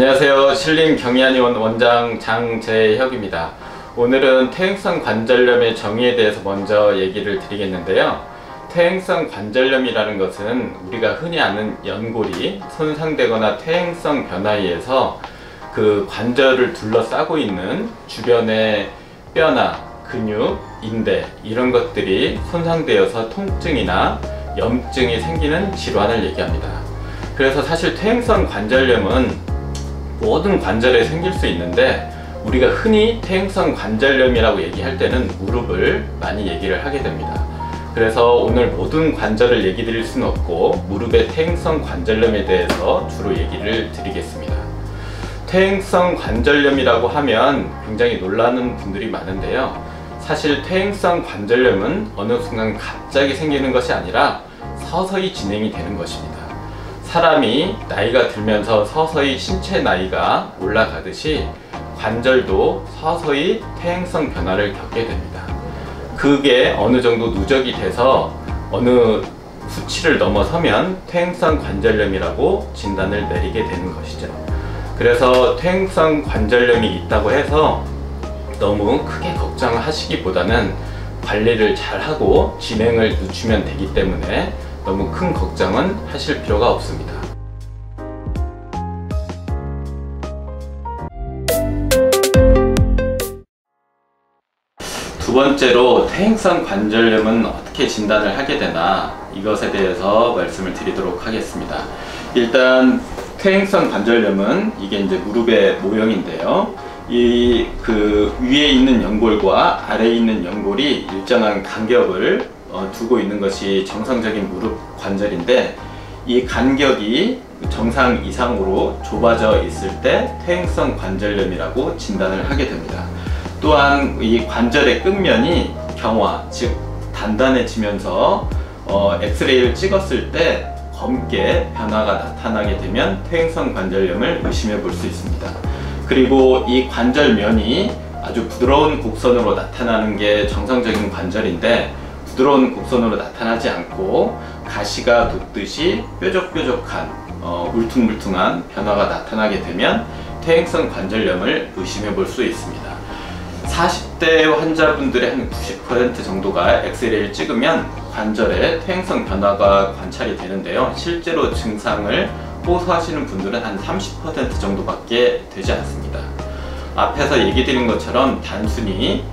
안녕하세요. 신림 경희한의원 원장 장재혁입니다. 오늘은 퇴행성 관절염의 정의에 대해서 먼저 얘기를 드리겠는데요. 퇴행성 관절염이라는 것은 우리가 흔히 아는 연골이 손상되거나 퇴행성 변화에 의해서 그 관절을 둘러싸고 있는 주변의 뼈나 근육, 인대 이런 것들이 손상되어서 통증이나 염증이 생기는 질환을 얘기합니다. 그래서 사실 퇴행성 관절염은 모든 관절에 생길 수 있는데 우리가 흔히 퇴행성 관절염이라고 얘기할 때는 무릎을 많이 얘기를 하게 됩니다. 그래서 오늘 모든 관절을 얘기 드릴 수는 없고 무릎의 퇴행성 관절염에 대해서 주로 얘기를 드리겠습니다. 퇴행성 관절염이라고 하면 굉장히 놀라는 분들이 많은데요. 사실 퇴행성 관절염은 어느 순간 갑자기 생기는 것이 아니라 서서히 진행이 되는 것입니다. 사람이 나이가 들면서 서서히 신체 나이가 올라가듯이 관절도 서서히 퇴행성 변화를 겪게 됩니다. 그게 어느 정도 누적이 돼서 어느 수치를 넘어서면 퇴행성 관절염이라고 진단을 내리게 되는 것이죠. 그래서 퇴행성 관절염이 있다고 해서 너무 크게 걱정하시기보다는 관리를 잘하고 진행을 늦추면 되기 때문에 너무 큰 걱정은 하실 필요가 없습니다. 두 번째로 퇴행성 관절염은 어떻게 진단을 하게 되나 이것에 대해서 말씀을 드리도록 하겠습니다. 일단 퇴행성 관절염은 이게 이제 무릎의 모형인데요. 그 위에 있는 연골과 아래에 있는 연골이 일정한 간격을 두고 있는 것이 정상적인 무릎 관절인데 이 간격이 정상 이상으로 좁아져 있을 때 퇴행성 관절염이라고 진단을 하게 됩니다. 또한 이 관절의 끝면이 경화, 즉 단단해지면서 엑스레이를 찍었을 때 검게 변화가 나타나게 되면 퇴행성 관절염을 의심해 볼 수 있습니다. 그리고 이 관절면이 아주 부드러운 곡선으로 나타나는 게 정상적인 관절인데 부드러운 곡선으로 나타나지 않고 가시가 돋듯이 뾰족뾰족한 울퉁불퉁한 변화가 나타나게 되면 퇴행성 관절염을 의심해 볼 수 있습니다. 40대 환자분들의 한 90% 정도가 엑스레이를 찍으면 관절에 퇴행성 변화가 관찰이 되는데요. 실제로 증상을 호소하시는 분들은 한 30% 정도밖에 되지 않습니다. 앞에서 얘기 드린 것처럼 단순히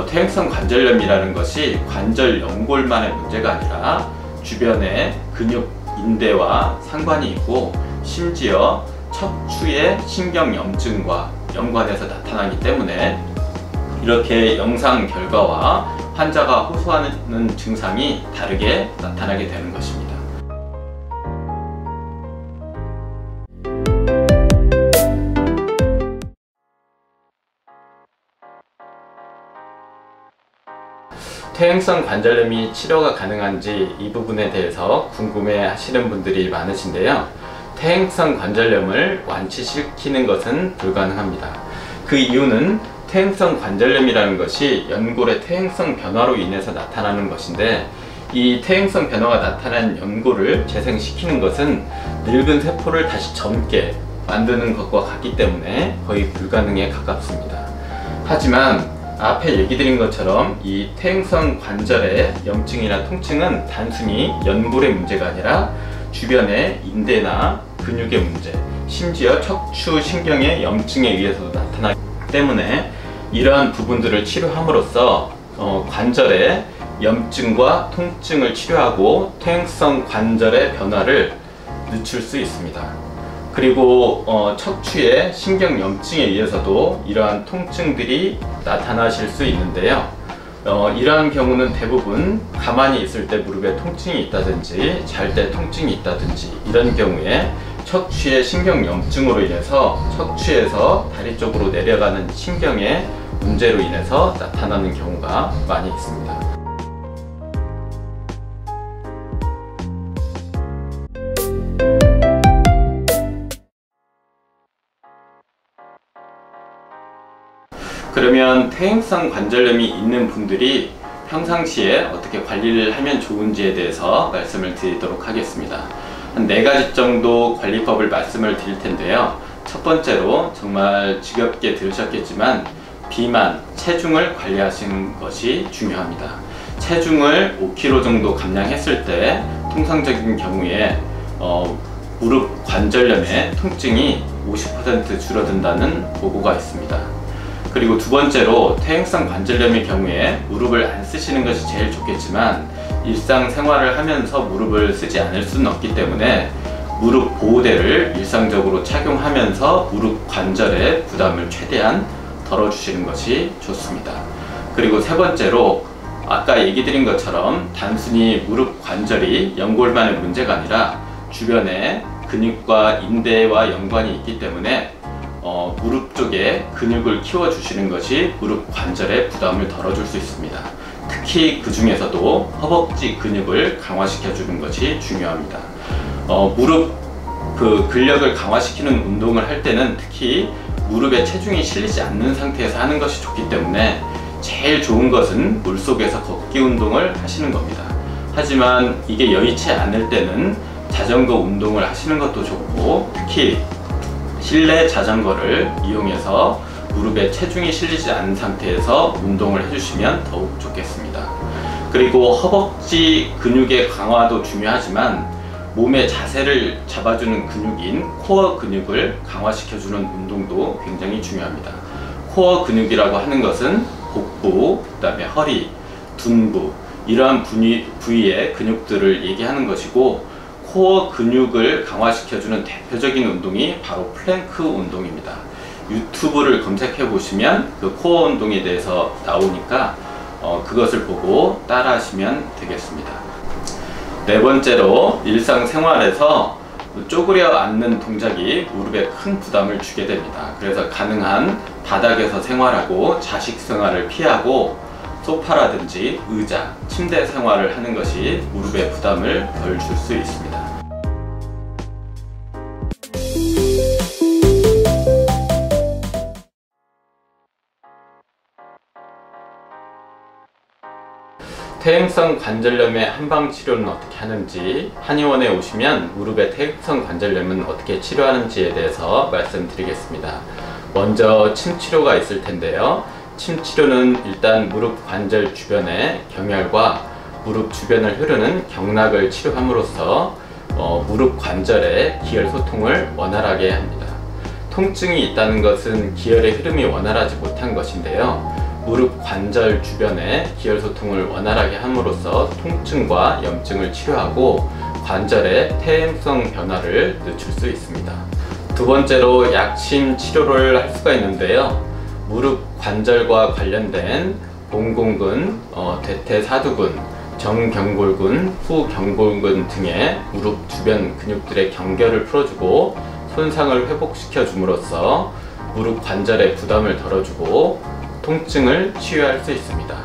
퇴행성 관절염이라는 것이 관절 연골만의 문제가 아니라 주변의 근육, 인대와 상관이 있고 심지어 척추의 신경염증과 연관해서 나타나기 때문에 이렇게 영상 결과와 환자가 호소하는 증상이 다르게 나타나게 되는 것입니다. 퇴행성 관절염이 치료가 가능한지 이 부분에 대해서 궁금해 하시는 분들이 많으신데요. 퇴행성 관절염을 완치시키는 것은 불가능합니다. 그 이유는 퇴행성 관절염이라는 것이 연골의 퇴행성 변화로 인해서 나타나는 것인데 이 퇴행성 변화가 나타난 연골을 재생시키는 것은 늙은 세포를 다시 젊게 만드는 것과 같기 때문에 거의 불가능에 가깝습니다. 하지만 앞에 얘기 드린 것처럼 이 퇴행성 관절의 염증이나 통증은 단순히 연골의 문제가 아니라 주변의 인대나 근육의 문제, 심지어 척추 신경의 염증에 의해서도 나타나기 때문에 이러한 부분들을 치료함으로써 관절의 염증과 통증을 치료하고 퇴행성 관절의 변화를 늦출 수 있습니다. 그리고 척추의 신경염증에 의해서도 이러한 통증들이 나타나실 수 있는데요. 이러한 경우는 대부분 가만히 있을 때 무릎에 통증이 있다든지 잘 때 통증이 있다든지 이런 경우에 척추의 신경염증으로 인해서 척추에서 다리 쪽으로 내려가는 신경의 문제로 인해서 나타나는 경우가 많이 있습니다. 그러면 퇴행성 관절염이 있는 분들이 평상시에 어떻게 관리를 하면 좋은지에 대해서 말씀을 드리도록 하겠습니다. 한 4가지 정도 관리법을 말씀을 드릴 텐데요. 첫 번째로 정말 지겹게 들으셨겠지만 비만, 체중을 관리하시는 것이 중요합니다. 체중을 5kg 정도 감량했을 때 통상적인 경우에 무릎 관절염의 통증이 50% 줄어든다는 보고가 있습니다. 그리고 두 번째로 퇴행성 관절염의 경우에 무릎을 안 쓰시는 것이 제일 좋겠지만 일상생활을 하면서 무릎을 쓰지 않을 수는 없기 때문에 무릎 보호대를 일상적으로 착용하면서 무릎 관절의 부담을 최대한 덜어주시는 것이 좋습니다. 그리고 세 번째로 아까 얘기 드린 것처럼 단순히 무릎 관절이 연골만의 문제가 아니라 주변에 근육과 인대와 연관이 있기 때문에 무릎 쪽에 근육을 키워주시는 것이 무릎 관절의 부담을 덜어줄 수 있습니다. 특히 그 중에서도 허벅지 근육을 강화시켜주는 것이 중요합니다. 무릎 근력을 강화시키는 운동을 할 때는 특히 무릎에 체중이 실리지 않는 상태에서 하는 것이 좋기 때문에 제일 좋은 것은 물속에서 걷기 운동을 하시는 겁니다. 하지만 이게 여의치 않을 때는 자전거 운동을 하시는 것도 좋고 특히 실내 자전거를 이용해서 무릎에 체중이 실리지 않은 상태에서 운동을 해주시면 더욱 좋겠습니다. 그리고 허벅지 근육의 강화도 중요하지만 몸의 자세를 잡아주는 근육인 코어 근육을 강화시켜주는 운동도 굉장히 중요합니다. 코어 근육이라고 하는 것은 복부, 그 다음에 허리, 둔부 이러한 부위의 근육들을 얘기하는 것이고 코어 근육을 강화시켜주는 대표적인 운동이 바로 플랭크 운동입니다. 유튜브를 검색해 보시면 그 코어 운동에 대해서 나오니까 그것을 보고 따라 하시면 되겠습니다. 네 번째로 일상생활에서 쪼그려 앉는 동작이 무릎에 큰 부담을 주게 됩니다. 그래서 가능한 바닥에서 생활하고 자식 생활을 피하고 소파라든지 의자, 침대 생활을 하는 것이 무릎에 부담을 덜 줄 수 있습니다. 퇴행성 관절염의 한방 치료는 어떻게 하는지, 한의원에 오시면 무릎의 퇴행성 관절염은 어떻게 치료하는지에 대해서 말씀드리겠습니다. 먼저 침 치료가 있을 텐데요. 침 치료는 일단 무릎 관절 주변의 경혈과 무릎 주변을 흐르는 경락을 치료함으로써 무릎 관절의 기혈 소통을 원활하게 합니다. 통증이 있다는 것은 기혈의 흐름이 원활하지 못한 것인데요. 무릎 관절 주변의 기혈 소통을 원활하게 함으로써 통증과 염증을 치료하고 관절의 퇴행성 변화를 늦출 수 있습니다. 두 번째로 약침 치료를 할 수가 있는데요. 무릎 관절과 관련된 봉공근, 대퇴사두근, 정경골근, 후경골근 등의 무릎 주변 근육들의 경결을 풀어주고 손상을 회복시켜 줌으로써 무릎 관절의 부담을 덜어주고 통증을 치유할 수 있습니다.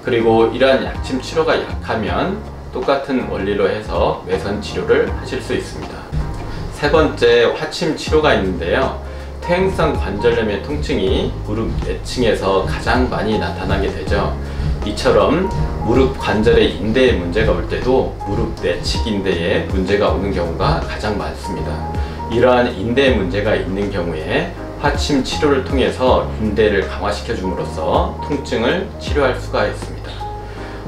그리고 이러한 약침 치료가 약하면 똑같은 원리로 해서 외선 치료를 하실 수 있습니다. 세 번째, 화침 치료가 있는데요. 퇴행성 관절염의 통증이 무릎 내층에서 가장 많이 나타나게 되죠. 이처럼 무릎 관절의 인대에 문제가 올 때도 무릎 내측 인대에 문제가 오는 경우가 가장 많습니다. 이러한 인대에 문제가 있는 경우에 화침 치료를 통해서 인대를 강화시켜 줌으로써 통증을 치료할 수가 있습니다.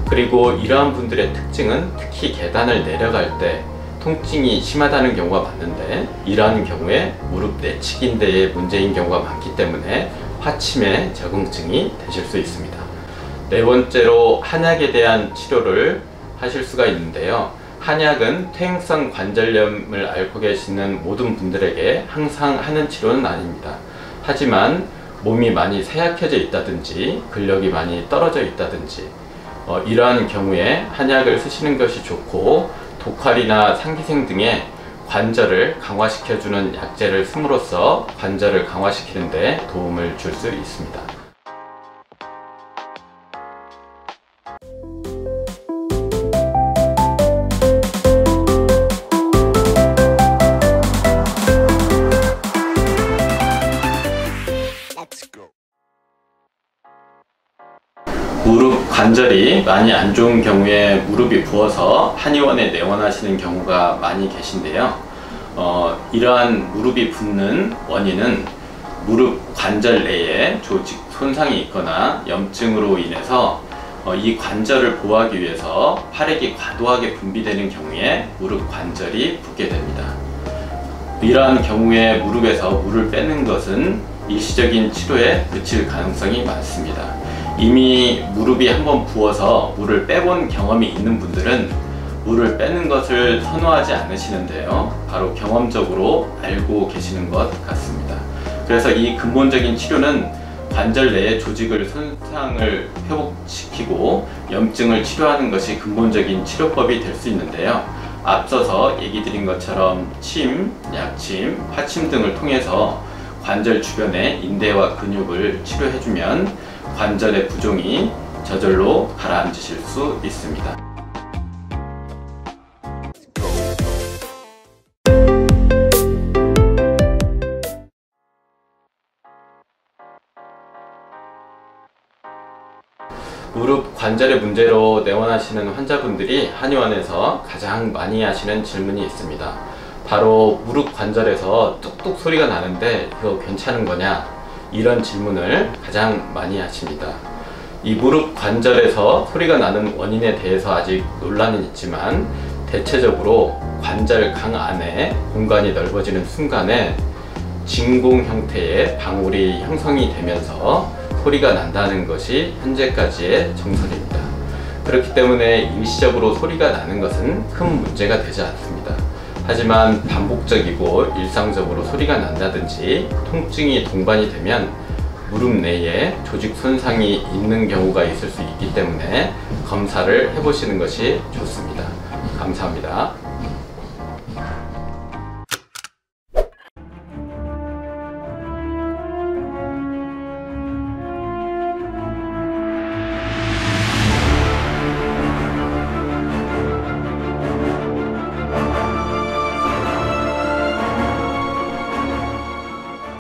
그리고 이러한 분들의 특징은 특히 계단을 내려갈 때 통증이 심하다는 경우가 많은데 이러한 경우에 무릎 내측 인대에 문제인 경우가 많기 때문에 화침에 적응증이 되실 수 있습니다. 네 번째로 한약에 대한 치료를 하실 수가 있는데요. 한약은 퇴행성 관절염을 앓고 계시는 모든 분들에게 항상 하는 치료는 아닙니다. 하지만 몸이 많이 쇠약해져 있다든지 근력이 많이 떨어져 있다든지 이러한 경우에 한약을 쓰시는 것이 좋고 독활이나 상기생 등의 관절을 강화시켜주는 약재를 씀으로써 관절을 강화시키는 데 도움을 줄 수 있습니다. 무릎 관절이 많이 안 좋은 경우에 무릎이 부어서 한의원에 내원하시는 경우가 많이 계신데요. 이러한 무릎이 붓는 원인은 무릎 관절 내에 조직 손상이 있거나 염증으로 인해서 이 관절을 보호하기 위해서 혈액이 과도하게 분비되는 경우에 무릎 관절이 붓게 됩니다. 이러한 경우에 무릎에서 물을 빼는 것은 일시적인 치료에 그칠 가능성이 많습니다. 이미 무릎이 한번 부어서 물을 빼본 경험이 있는 분들은 물을 빼는 것을 선호하지 않으시는데요. 바로 경험적으로 알고 계시는 것 같습니다. 그래서 이 근본적인 치료는 관절 내의 조직을 손상을 회복시키고 염증을 치료하는 것이 근본적인 치료법이 될 수 있는데요. 앞서서 얘기 드린 것처럼 침, 약침, 파침 등을 통해서 관절 주변의 인대와 근육을 치료해주면 관절의 부종이 저절로 가라앉으실 수 있습니다. 무릎 관절의 문제로 내원하시는 환자분들이 한의원에서 가장 많이 하시는 질문이 있습니다. 바로 무릎 관절에서 뚝뚝 소리가 나는데 이거 괜찮은 거냐? 이런 질문을 가장 많이 하십니다. 이 무릎 관절에서 소리가 나는 원인에 대해서 아직 논란은 있지만 대체적으로 관절강 안에 공간이 넓어지는 순간에 진공 형태의 방울이 형성이 되면서 소리가 난다는 것이 현재까지의 정설입니다. 그렇기 때문에 일시적으로 소리가 나는 것은 큰 문제가 되지 않습니다. 하지만 반복적이고 일상적으로 소리가 난다든지 통증이 동반이 되면 무릎 내에 조직 손상이 있는 경우가 있을 수 있기 때문에 검사를 해보시는 것이 좋습니다. 감사합니다.